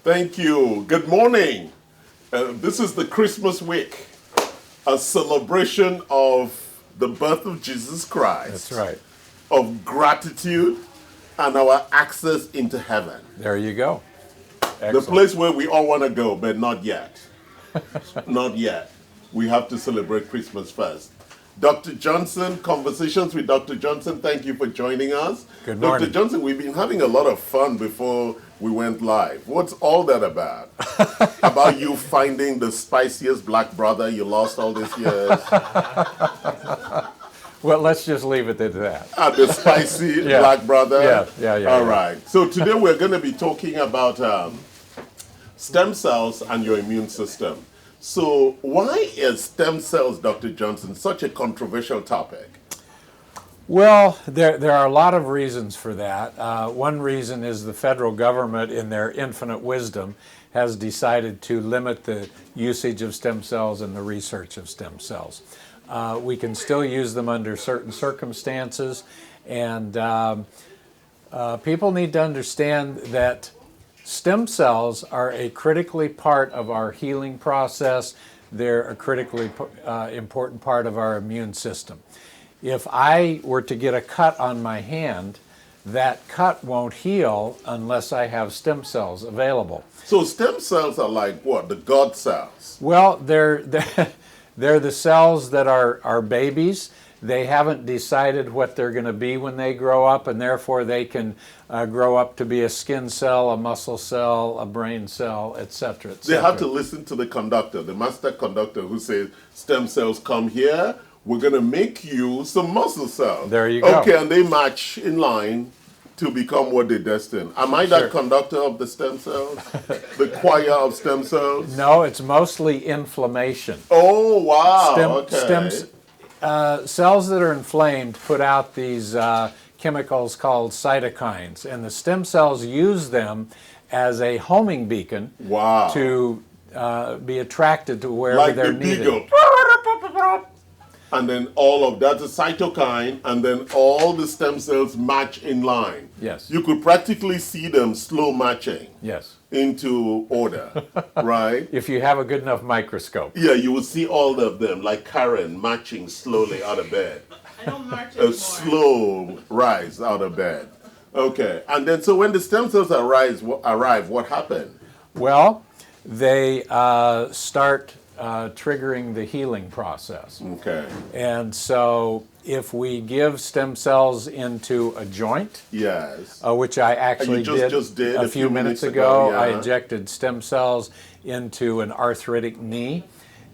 Thank you. Good morning. This is the Christmas week, a celebration of the birth of Jesus Christ. That's right. Of gratitude and our access into heaven. There you go. The Excellent. place where we all want to go, but not yet. Not yet. We have to celebrate Christmas first. Dr. Johnson, Conversations with Dr. Johnson, thank you for joining us. Good morning. Dr. Johnson, we've been having a lot of fun before we went live. What's all that about? About you finding the spiciest black brother you lost all these years? Well, let's just leave it at that. The spicy Yeah. black brother? Yeah. All right. So today we're going to be talking about stem cells and your immune system. So why is stem cells, Dr. Johnson, such a controversial topic? Well, there are a lot of reasons for that. One reason is the federal government, in their infinite wisdom, has decided to limit the usage of stem cells and the research of stem cells. We can still use them under certain circumstances, and people need to understand that stem cells are a critically part of our healing process. They're a critically important part of our immune system. If I were to get a cut on my hand, that cut won't heal unless I have stem cells available. So stem cells are like what? The God cells? Well, they're the cells that are babies. They haven't decided what they're going to be when they grow up, and therefore they can grow up to be a skin cell, a muscle cell, a brain cell, etc., etc. They have to listen to the conductor, the master conductor, who says, stem cells come here, we're going to make you some muscle cells. There you go. Okay, and they match in line to become what they're destined. Am I that conductor of the stem cells? The choir of stem cells? No, it's mostly inflammation. Oh, wow. Cells that are inflamed put out these chemicals called cytokines, and the stem cells use them as a homing beacon to be attracted to wherever like they're the needed. beagle. And then all of that's a cytokine, and then all the stem cells match in line. Yes. You could practically see them slow matching. Yes. Into order, right? If you have a good enough microscope. Yeah, you will see all of them, like Karen, matching slowly out of bed. I don't march anymore. A slow rise out of bed. Okay, and then so when the stem cells arrive, what happened? Well, they start triggering the healing process. Okay. And so if we give stem cells into a joint, yes, which I actually just did a few minutes ago, yeah. I injected stem cells into an arthritic knee,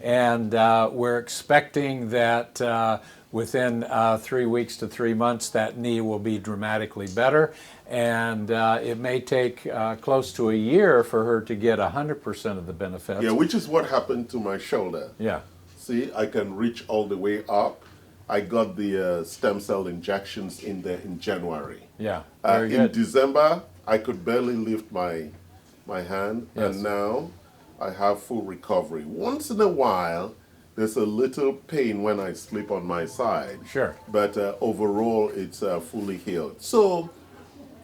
and we're expecting that within 3 weeks to 3 months that knee will be dramatically better, and it may take close to a year for her to get 100% of the benefits. Yeah, which is what happened to my shoulder. Yeah. See, I can reach all the way up. I got the stem cell injections in January. Yeah, very good. In December, I could barely lift my hand, Yes. and now I have full recovery. Once in a while, there's a little pain when I sleep on my side. Sure. But overall, it's fully healed. So,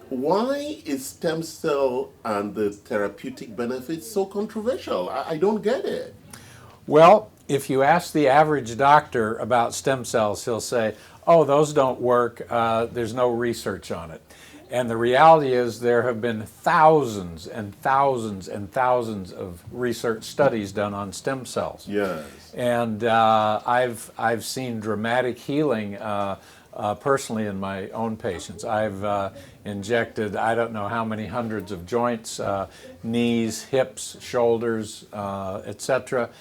why is stem cell and the therapeutic benefits so controversial? I don't get it. Well, if you ask the average doctor about stem cells, he'll say, oh, those don't work, there's no research on it. And the reality is there have been thousands and thousands and thousands of research studies done on stem cells. Yes. And I've seen dramatic healing personally in my own patients. I've injected I don't know how many hundreds of joints, knees, hips, shoulders, etc.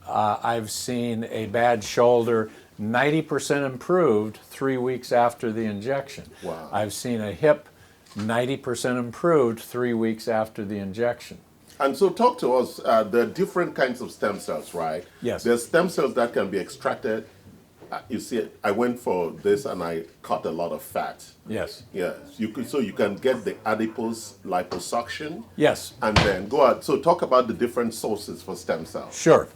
I've seen a bad shoulder 90% improved 3 weeks after the injection. Wow. I've seen a hip 90% improved 3 weeks after the injection. And so talk to us, there are different kinds of stem cells, right? Yes. There's stem cells that can be extracted. You see, I went for this and I cut a lot of fat. Yes. Yes. So you can get the adipose liposuction. Yes. And then go out. So talk about the different sources for stem cells. Sure.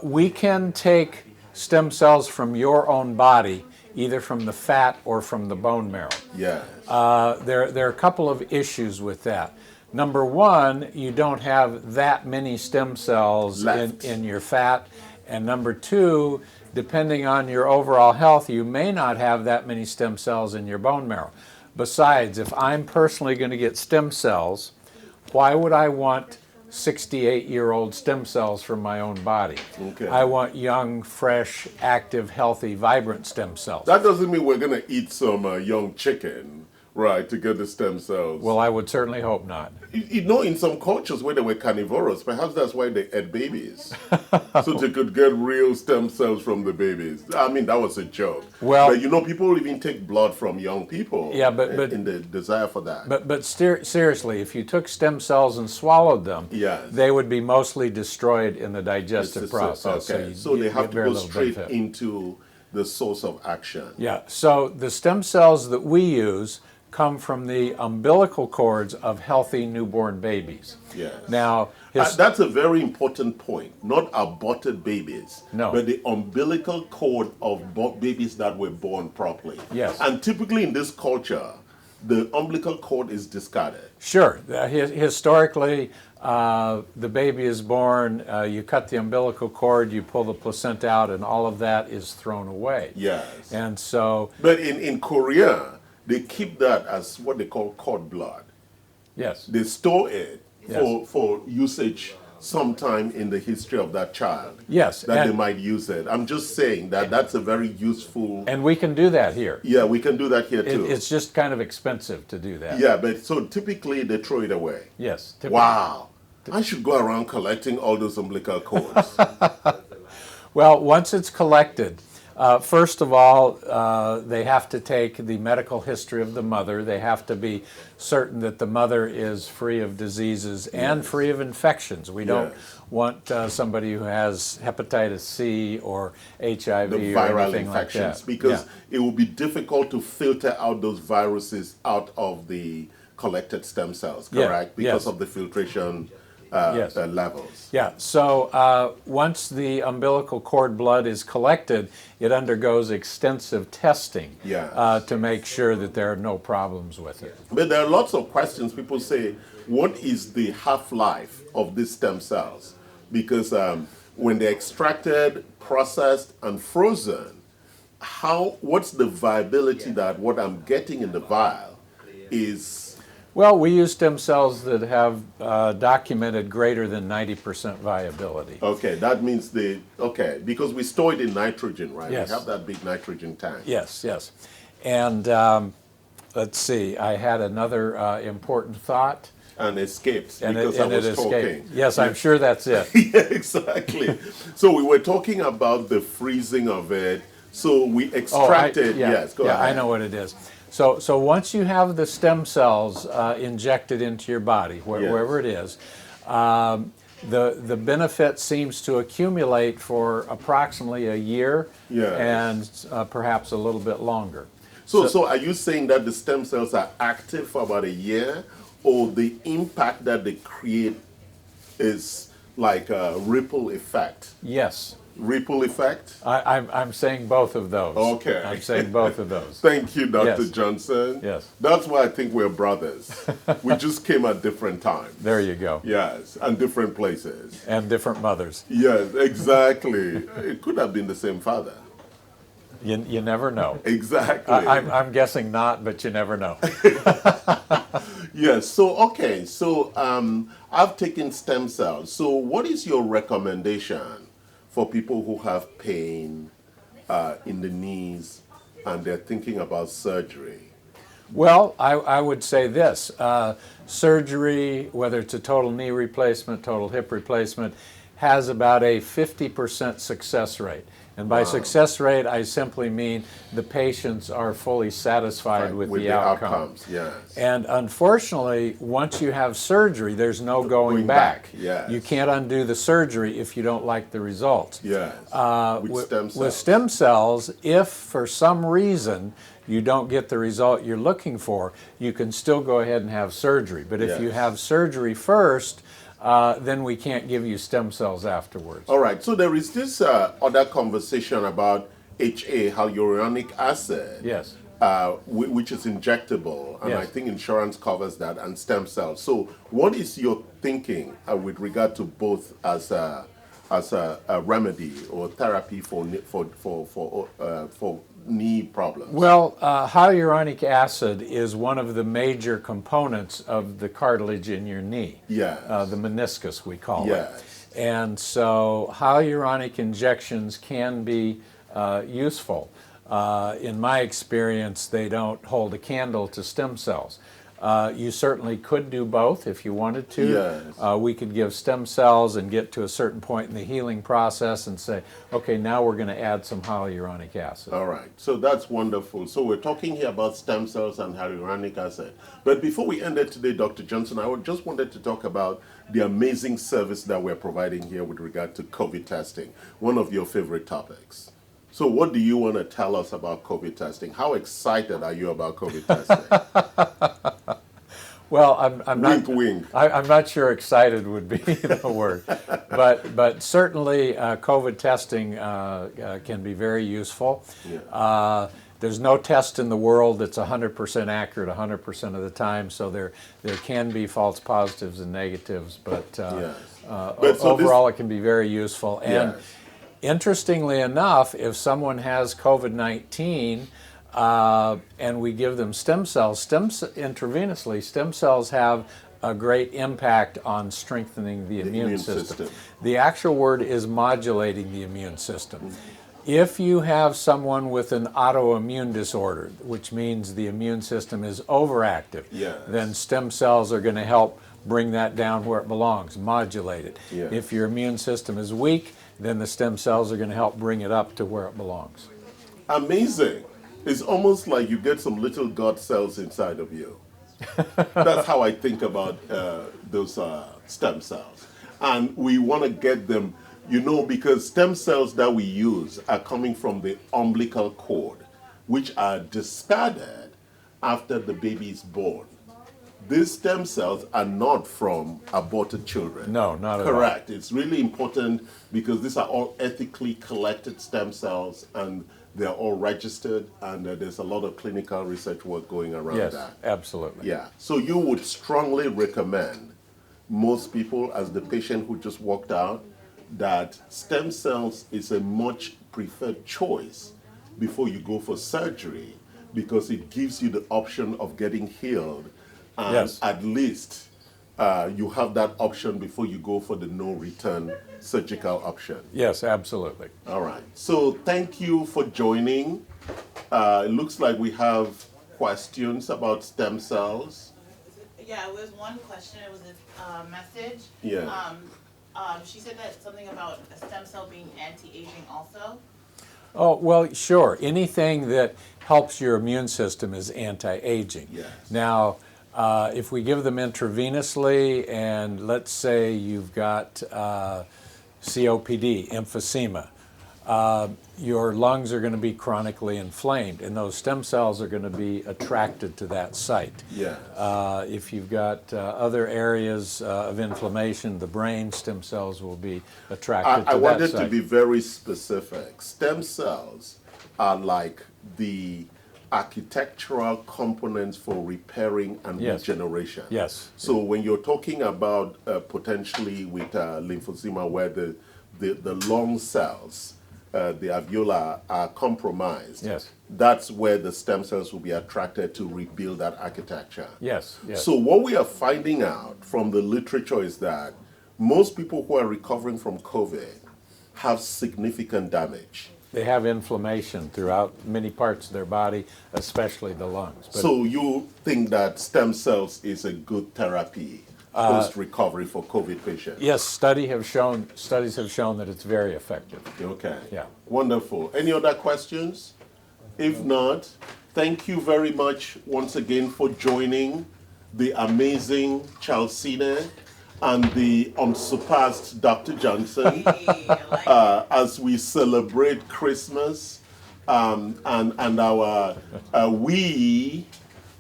We can take stem cells from your own body, either from the fat or from the bone marrow. Yes. There are a couple of issues with that. Number one, you don't have that many stem cells Left. in your fat. And number two, depending on your overall health, you may not have that many stem cells in your bone marrow. Besides, if I'm personally going to get stem cells, why would I want 68-year-old stem cells from my own body? Okay. I want young, fresh, active, healthy, vibrant stem cells. That doesn't mean we're going to eat some young chicken, right, to get the stem cells. Well, I would certainly hope not. You know, in some cultures where they were carnivorous, perhaps that's why they ate babies. So they could get real stem cells from the babies. I mean, that was a joke. Well, but you know, people even take blood from young people. Yeah, but in the desire for that. But seriously, if you took stem cells and swallowed them, Yes. they would be mostly destroyed in the digestive process. Okay. So they have get to very go little straight benefit. into the source of action. Yeah. So the stem cells that we use come from the umbilical cords of healthy newborn babies. Yes. Now, That's a very important point. Not aborted babies, No. but the umbilical cord of babies that were born properly. Yes. And typically in this culture, the umbilical cord is discarded. Sure. Historically, the baby is born, you cut the umbilical cord, you pull the placenta out, and all of that is thrown away. Yes. And so, But in Korea, they keep that as what they call cord blood. yes. They store it Yes. for usage sometime in the history of that child. Yes, That they and- might use it. I'm just saying that that's a very useful. And we can do that here. Yeah, we can do that here too. It's just kind of expensive to do that. Yeah, but so typically they throw it away. Yes. typically. Wow. I should go around collecting all those umbilical cords. Well, once it's collected, first of all, they have to take the medical history of the mother. They have to be certain that the mother is free of diseases and free of infections. We don't Yes. want somebody who has hepatitis C or HIV The or viral anything like infections, that. because Yeah. it will be difficult to filter out those viruses out of the collected stem cells, Yeah, correct? Because yes. of the filtration Yes. levels. Yeah, so once the umbilical cord blood is collected, it undergoes extensive testing Yes. to make sure that there are no problems with it. But there are lots of questions. People say, what is the half-life of these stem cells? Because when they're extracted, processed, and frozen, what's the viability that what I'm getting in the vial is? Well, we use stem cells that have documented greater than 90% viability. Okay, that means because we store it in nitrogen, right? Yes. We have that big nitrogen tank. Yes, yes. And let's see, I had another important thought. And escaped And because it I was escaped. talking. Yes, I'm sure that's it. Yeah, exactly. So we were talking about the freezing of it. So we extracted. Yes, go ahead. I know what it is. So once you have the stem cells injected into your body, wherever it is, the benefit seems to accumulate for approximately a year Yes. and perhaps a little bit longer. So are you saying that the stem cells are active for about a year, or the impact that they create is like a ripple effect? Yes, Ripple effect? I'm saying both of those. Okay. I'm saying both of those. Thank you, Dr. Yes. Johnson. Yes. That's why I think we're brothers. We just came at different times. There you go. Yes, and different places. And different mothers. Yes, exactly. It could have been the same father. You never know. Exactly. I'm guessing not, but you never know. Yes, so I've taken stem cells. So what is your recommendation for people who have pain in the knees and they're thinking about surgery? Well, I would say this. Surgery, whether it's a total knee replacement, total hip replacement, has about a 50% success rate. And by success rate, I simply mean the patients are fully satisfied with the outcome. Yes. And unfortunately, once you have surgery, there's no going back. Yes. You can't undo the surgery if you don't like the results. Yes. With stem cells. With stem cells, if for some reason you don't get the result you're looking for, you can still go ahead and have surgery. But if you Yes. have surgery first, then we can't give you stem cells afterwards. All right, so there is this other conversation about HA, hyaluronic acid. Yes. which is injectable, and I Yes. think insurance covers that, and stem cells. So, what is your thinking with regard to both as a remedy or therapy for knee problems? Well, hyaluronic acid is one of the major components of the cartilage in your knee. Yes. The meniscus, we call Yes. it. And so hyaluronic injections can be useful. In my experience, they don't hold a candle to stem cells. You certainly could do both if you wanted to. Yes. We could give stem cells and get to a certain point in the healing process and say, okay, now we're going to add some hyaluronic acid. All right, so that's wonderful. So we're talking here about stem cells and hyaluronic acid. But before we end it today, Dr. Johnson, I just wanted to talk about the amazing service that we're providing here with regard to COVID testing, one of your favorite topics. So what do you want to tell us about COVID testing? How excited are you about COVID testing? Well, I'm Wink, not. wink. I'm not sure excited would be the word, but certainly COVID testing can be very useful. Yeah. There's no test in the world that's 100% accurate 100% of the time, so there can be false positives and negatives, but, Yes. But so overall it can be very useful. And Yes. interestingly enough, if someone has COVID-19 and we give them stem cells, intravenously, stem cells have a great impact on strengthening the immune system. The actual word is modulating the immune system. If you have someone with an autoimmune disorder, which means the immune system is overactive, Yes. then stem cells are going to help bring that down where it belongs, modulate it. Yes. If your immune system is weak, then the stem cells are going to help bring it up to where it belongs. Amazing. It's almost like you get some little God cells inside of you. That's how I think about those stem cells. And we want to get them, because stem cells that we use are coming from the umbilical cord, which are discarded after the baby is born. These stem cells are not from aborted children. No, not at all. Correct. It's really important because these are all ethically collected stem cells and they're all registered, and there's a lot of clinical research work going around Yes, that. absolutely. Yeah. So you would strongly recommend most people, as the patient who just walked out, that stem cells is a much preferred choice before you go for surgery because it gives you the option of getting healed. And Yes. at least you have that option before you go for the no-return surgical option. Yes, absolutely. All right. So thank you for joining. It looks like we have questions about stem cells. Yeah, it was one question. It was a message. Yeah. She said that something about a stem cell being anti-aging also. Oh, well, sure. Anything that helps your immune system is anti-aging. Yes. Now, if we give them intravenously, and let's say you've got COPD, emphysema, your lungs are going to be chronically inflamed, and those stem cells are going to be attracted to that site. Yes. If you've got other areas of inflammation, the brain, stem cells will be attracted to I that wanted site. to be very specific. Stem cells are like the architectural components for repairing and Yes. regeneration. Yes. So when you're talking about potentially with lymphosema where the lung cells, the alveoli are compromised, Yes. that's where the stem cells will be attracted to rebuild that architecture. Yes, yes. So what we are finding out from the literature is that most people who are recovering from COVID have significant damage. They have inflammation throughout many parts of their body, especially the lungs. But So you think that stem cells is a good therapy post-recovery for COVID patients? yes, studies have shown that it's very effective. Okay. Yeah. Wonderful. Any other questions? If not, thank you very much once again for joining the amazing Chalcine and the unsurpassed Dr. Johnson Hey, I like it. as we celebrate Christmas and our we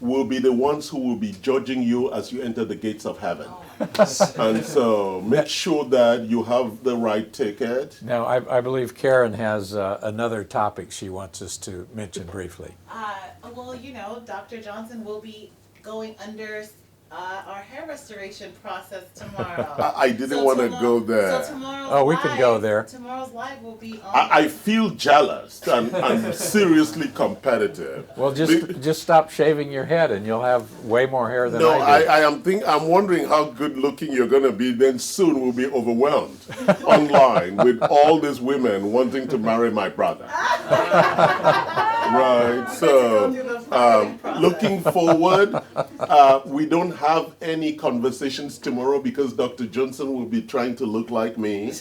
will be the ones who will be judging you as you enter the gates of heaven. And so make sure that you have the right ticket. Now, I believe Karen has another topic she wants us to mention briefly. Well, you know, Dr. Johnson will be going under our hair restoration process tomorrow. I didn't want to go there. So tomorrow's Oh, we can go there. Tomorrow's live will be on. I feel jealous and seriously competitive. Well, just stop shaving your head and you'll have way more hair than No, I do. I'm wondering how good looking you're going to be. Then soon we'll be overwhelmed online with all these women wanting to marry my brother. Right. So, looking forward, we don't have any conversations tomorrow because Dr. Johnson will be trying to look like me.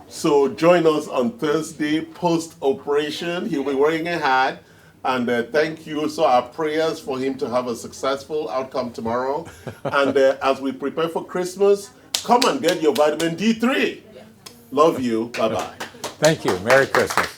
So join us on Thursday post-operation. He'll be wearing a hat. And thank you. So our prayers for him to have a successful outcome tomorrow. And as we prepare for Christmas, come and get your vitamin D3. Love you. Bye-bye. Thank you. Merry Christmas.